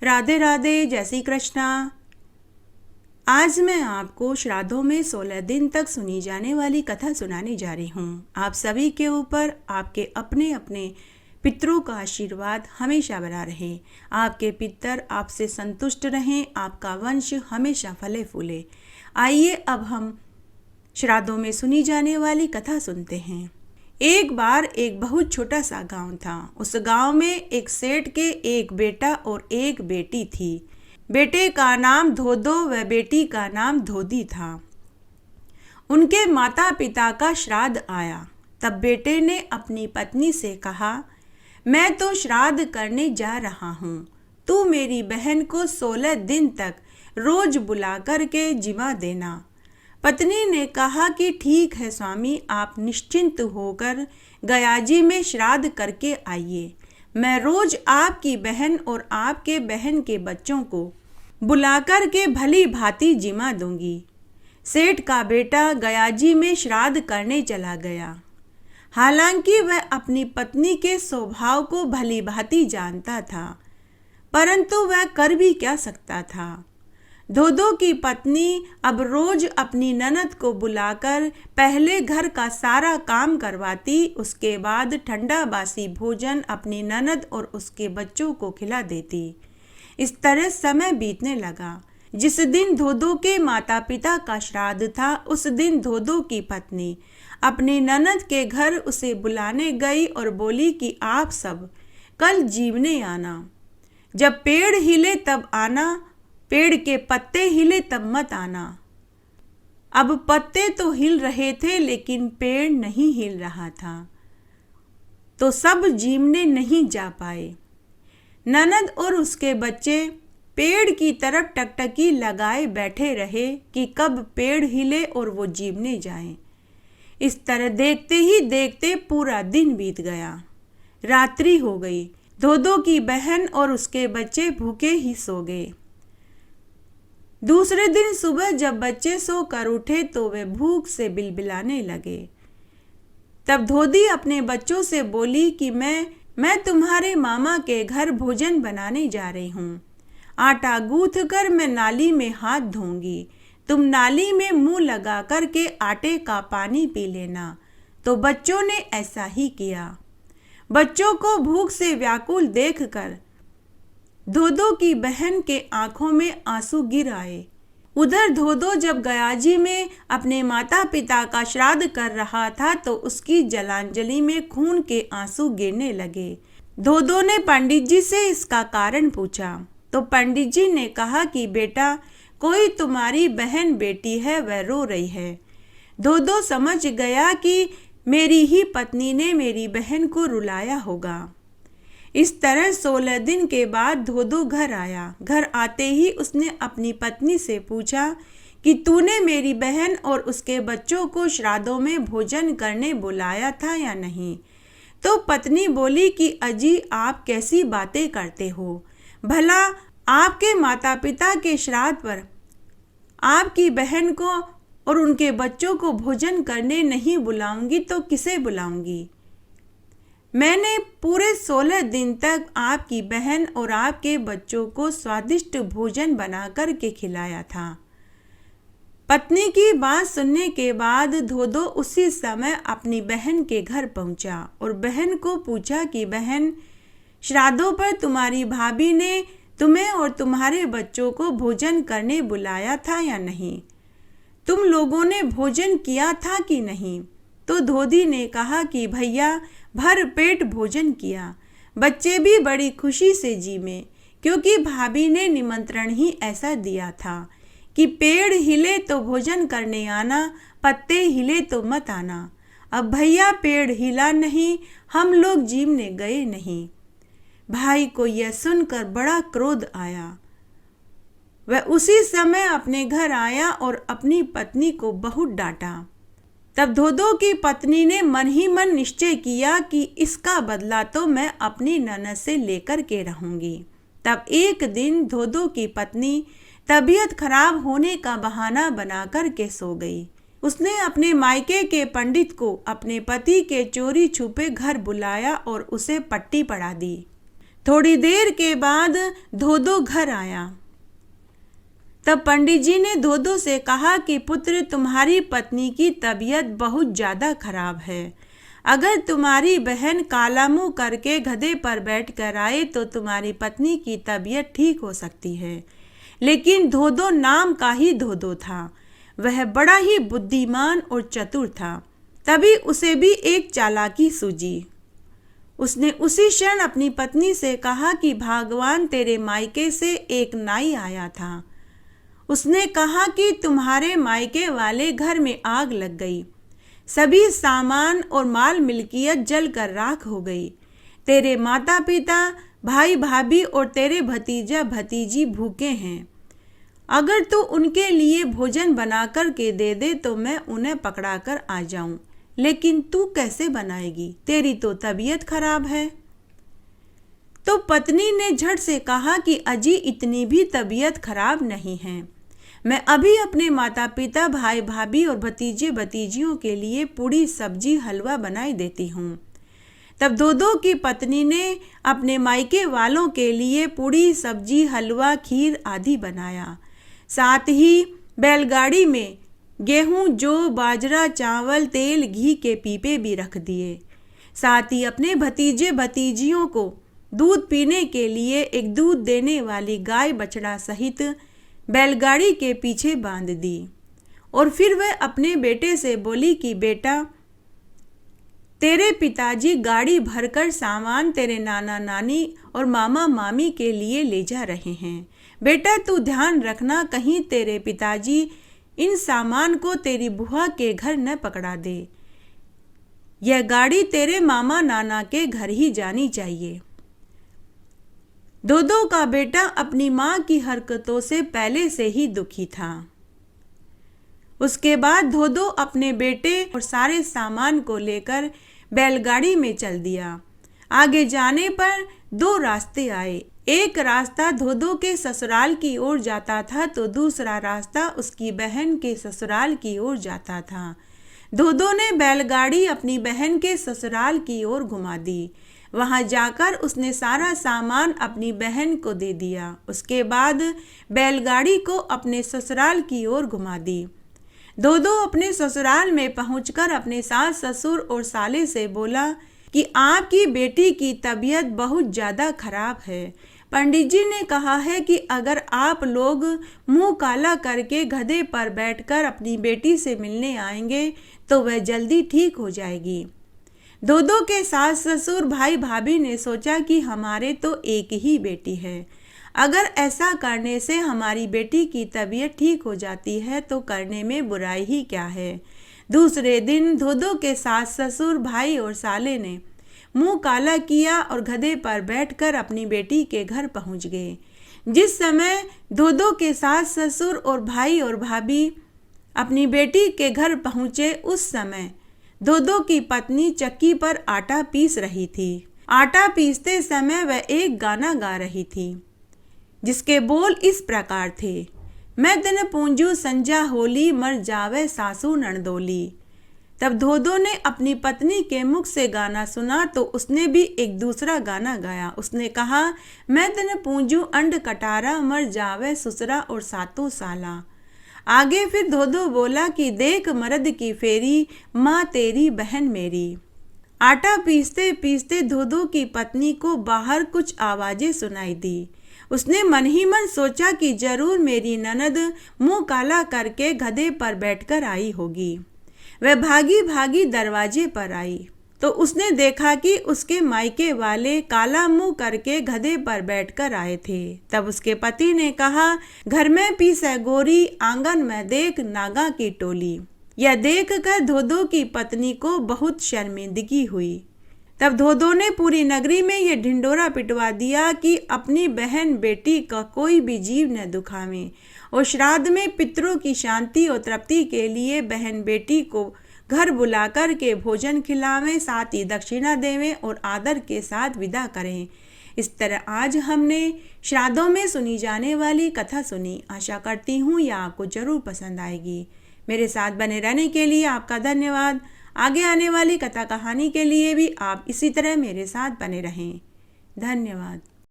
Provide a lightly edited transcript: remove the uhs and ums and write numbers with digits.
राधे राधे, जय श्री कृष्णा। आज मैं आपको श्राद्धों में 16 दिन तक सुनी जाने वाली कथा सुनाने जा रही हूँ। आप सभी के ऊपर आपके अपने अपने पितरों का आशीर्वाद हमेशा बना रहे। आपके पितर आपसे संतुष्ट रहें, आपका वंश हमेशा फले फूले। आइए अब हम श्राद्धों में सुनी जाने वाली कथा सुनते हैं। एक बार एक बहुत छोटा सा गांव था। उस गांव में एक सेठ के एक बेटा और एक बेटी थी। बेटे का नाम धोदो व बेटी का नाम धोदी था। उनके माता पिता का श्राद्ध आया। तब बेटे ने अपनी पत्नी से कहा, मैं तो श्राद्ध करने जा रहा हूँ, तू मेरी बहन को 16 दिन तक रोज बुला कर के जिमा देना। पत्नी ने कहा कि ठीक है स्वामी, आप निश्चिंत होकर गयाजी में श्राद्ध करके आइए। मैं रोज आपकी बहन और आपके बहन के बच्चों को बुलाकर के भली भांति जिमा दूंगी। सेठ का बेटा गयाजी में श्राद्ध करने चला गया। हालांकि वह अपनी पत्नी के स्वभाव को भली भांति जानता था, परंतु वह कर भी क्या सकता था। धोदो की पत्नी अब रोज अपनी ननद को बुलाकर पहले घर का सारा काम करवाती, उसके बाद ठंडा बासी भोजन अपनी ननद और उसके बच्चों को खिला देती। इस तरह समय बीतने लगा। जिस दिन धोदो के माता पिता का श्राद्ध था, उस दिन धोदो की पत्नी अपनी ननद के घर उसे बुलाने गई और बोली कि आप सब कल जीवने आना। जब पेड़ हिले तब आना, पेड़ के पत्ते हिले तब मत आना। अब पत्ते तो हिल रहे थे लेकिन पेड़ नहीं हिल रहा था, तो सब जीवने नहीं जा पाए। ननद और उसके बच्चे पेड़ की तरफ टकटकी लगाए बैठे रहे कि कब पेड़ हिले और वो जीवने जाएं। इस तरह देखते ही देखते पूरा दिन बीत गया। रात्रि हो गई। धोदो की बहन और उसके बच्चे भूखे ही सो गए। दूसरे दिन सुबह जब बच्चे सोकर उठे तो वे भूख से बिलबिलाने लगे। तब धोदी अपने बच्चों से बोली कि मैं तुम्हारे मामा के घर भोजन बनाने जा रही हूँ। आटा गूंथ कर मैं नाली में हाथ धोऊंगी, तुम नाली में मुंह लगा कर के आटे का पानी पी लेना। तो बच्चों ने ऐसा ही किया। बच्चों को भूख से व्याकुल देखकर धोदो की बहन के आंखों में आंसू गिर आए। उधर धोदो जब गयाजी में अपने माता पिता का श्राद्ध कर रहा था तो उसकी जलांजलि में खून के आंसू गिरने लगे। धोदो ने पंडित जी से इसका कारण पूछा तो पंडित जी ने कहा कि बेटा, कोई तुम्हारी बहन बेटी है, वह रो रही है। धोदो समझ गया कि मेरी ही पत्नी ने मेरी बहन को रुलाया होगा। इस तरह 16 दिन के बाद धोदो घर आया। घर आते ही उसने अपनी पत्नी से पूछा कि तूने मेरी बहन और उसके बच्चों को श्राद्धों में भोजन करने बुलाया था या नहीं। तो पत्नी बोली कि अजी, आप कैसी बातें करते हो। भला आपके माता पिता के श्राद्ध पर आपकी बहन को और उनके बच्चों को भोजन करने नहीं बुलाऊंगी तो किसे बुलाऊंगी। मैंने पूरे 16 दिन तक आपकी बहन और आपके बच्चों को स्वादिष्ट भोजन बना कर के खिलाया था। पत्नी की बात सुनने के बाद धोदो उसी समय अपनी बहन के घर पहुंचा और बहन को पूछा कि बहन, श्राद्धों पर तुम्हारी भाभी ने तुम्हें और तुम्हारे बच्चों को भोजन करने बुलाया था या नहीं। तुम लोगों ने भोजन किया था कि नहीं। तो धोदी ने कहा कि भैया, भर पेट भोजन किया। बच्चे भी बड़ी खुशी से जीमे, क्योंकि भाभी ने निमंत्रण ही ऐसा दिया था कि पेड़ हिले तो भोजन करने आना, पत्ते हिले तो मत आना। अब भैया पेड़ हिला नहीं, हम लोग जीवने गए नहीं। भाई को यह सुनकर बड़ा क्रोध आया। वह उसी समय अपने घर आया और अपनी पत्नी को बहुत डांटा। तब धोदो की पत्नी ने मन ही मन निश्चय किया कि इसका बदला तो मैं अपनी ननद से लेकर के रहूंगी। तब एक दिन धोदो की पत्नी तबीयत खराब होने का बहाना बनाकर के सो गई। उसने अपने मायके के पंडित को अपने पति के चोरी छुपे घर बुलाया और उसे पट्टी पढ़ा दी। थोड़ी देर के बाद धोधो घर आया। तब पंडित जी ने धोधो से कहा कि पुत्र, तुम्हारी पत्नी की तबीयत बहुत ज़्यादा खराब है। अगर तुम्हारी बहन काला मुंह करके गधे पर बैठकर आए तो तुम्हारी पत्नी की तबीयत ठीक हो सकती है। लेकिन धोधो नाम का ही धोधो था। वह बड़ा ही बुद्धिमान और चतुर था। तभी उसे भी एक चालाकी सूझी। उसने उसी क्षण अपनी पत्नी से कहा कि भगवान, तेरे मायके से एक नाई आया था। उसने कहा कि तुम्हारे मायके वाले घर में आग लग गई। सभी सामान और माल मिल्कियत जलकर राख हो गई। तेरे माता पिता, भाई भाभी और तेरे भतीजा भतीजी भूखे हैं। अगर तू उनके लिए भोजन बनाकर के दे दे तो मैं उन्हें पकड़ा कर आ जाऊं। लेकिन तू कैसे बनाएगी? तेरी तो तबीयत खराब है। तो पत्नी ने झट से कहा कि अजी, इतनी भी तबीयत खराब नहीं है। मैं अभी अपने माता पिता, भाई भाभी और भतीजे भतीजियों के लिए पूड़ी सब्जी हलवा बनाई देती हूँ। तब धोधो की पत्नी ने अपने मायके वालों के लिए पूड़ी सब्जी हलवा खीर आदि बनाया। साथ ही बैलगाड़ी में गेहूं, जौ, बाजरा, चावल, तेल, घी के पीपे भी रख दिए। साथ ही अपने भतीजे भतीजियों को दूध पीने के लिए एक दूध देने वाली गाय बछड़ा सहित बैलगाड़ी के पीछे बांध दी। और फिर वह अपने बेटे से बोली कि बेटा, तेरे पिताजी गाड़ी भरकर सामान तेरे नाना नानी और मामा मामी के लिए ले जा रहे हैं। बेटा, तू ध्यान रखना कहीं तेरे पिताजी इन सामान को तेरी बुआ के घर न पकड़ा दे। यह गाड़ी तेरे मामा नाना के घर ही जानी चाहिए। धोधो का बेटा अपनी माँ की हरकतों से पहले से ही दुखी था। उसके बाद धोधो अपने बेटे और सारे सामान को लेकर बैलगाड़ी में चल दिया। आगे जाने पर दो रास्ते आए। एक रास्ता धोधो के ससुराल की ओर जाता था तो दूसरा रास्ता उसकी बहन के ससुराल की ओर जाता था। धोधो ने बैलगाड़ी अपनी बहन के ससुराल की ओर घुमा दी। वहां जाकर उसने सारा सामान अपनी बहन को दे दिया। उसके बाद बैलगाड़ी को अपने ससुराल की ओर घुमा दी। धोधो अपने ससुराल में पहुंचकर अपने सास ससुर और साले से बोला कि आपकी बेटी की तबीयत बहुत ज़्यादा खराब है। पंडित जी ने कहा है कि अगर आप लोग मुंह काला करके गधे पर बैठकर अपनी बेटी से मिलने आएंगे तो वह जल्दी ठीक हो जाएगी। धोधो के सास ससुर भाई भाभी ने सोचा कि हमारे तो एक ही बेटी है, अगर ऐसा करने से हमारी बेटी की तबीयत ठीक हो जाती है तो करने में बुराई ही क्या है। दूसरे दिन धोधो के सास ससुर भाई और साले ने मुंह काला किया और गधे पर बैठकर अपनी बेटी के घर पहुंच गए। जिस समय धोधो के सास ससुर और भाई और भाभी अपनी बेटी के घर पहुंचे उस समय धोधो की पत्नी चक्की पर आटा पीस रही थी। आटा पीसते समय वह एक गाना गा रही थी जिसके बोल इस प्रकार थे। मैं दिन पूंजू संजा होली, मर जावे सासू नणदोली। तब धोधो ने अपनी पत्नी के मुख से गाना सुना तो उसने भी एक दूसरा गाना गाया। उसने कहा, मैं दिन पूंजू अंड कटारा, मर जावे ससुरा और सातों साला। आगे फिर धोधो बोला कि देख मर्द की फेरी, माँ तेरी बहन मेरी। आटा पीसते पीसते धोधो की पत्नी को बाहर कुछ आवाजें सुनाई दी। उसने मन ही मन सोचा कि जरूर मेरी ननद मुंह काला करके गधे पर बैठकर आई होगी। वह भागी भागी दरवाजे पर आई तो उसने देखा कि उसके मायके वाले काला मुंह करके गधे पर बैठकर आए थे। तब उसके पति ने कहा, घर में पीसे गोरी, आंगन में देख नागा की टोली। यह देखकर धोधो की पत्नी को बहुत शर्मिंदगी हुई। तब धोधो ने पूरी नगरी में यह ढिंडोरा पिटवा दिया कि अपनी बहन बेटी का कोई भी जीव न दुखावे और श्राद्ध में पितरों की शांति और तृप्ति के लिए बहन बेटी को घर बुलाकर के भोजन खिलावें, साथ ही दक्षिणा देवें और आदर के साथ विदा करें। इस तरह आज हमने श्राद्धों में सुनी जाने वाली कथा सुनी। आशा करती हूँ यह आपको जरूर पसंद आएगी। मेरे साथ बने रहने के लिए आपका धन्यवाद। आगे आने वाली कथा कहानी के लिए भी आप इसी तरह मेरे साथ बने रहें। धन्यवाद।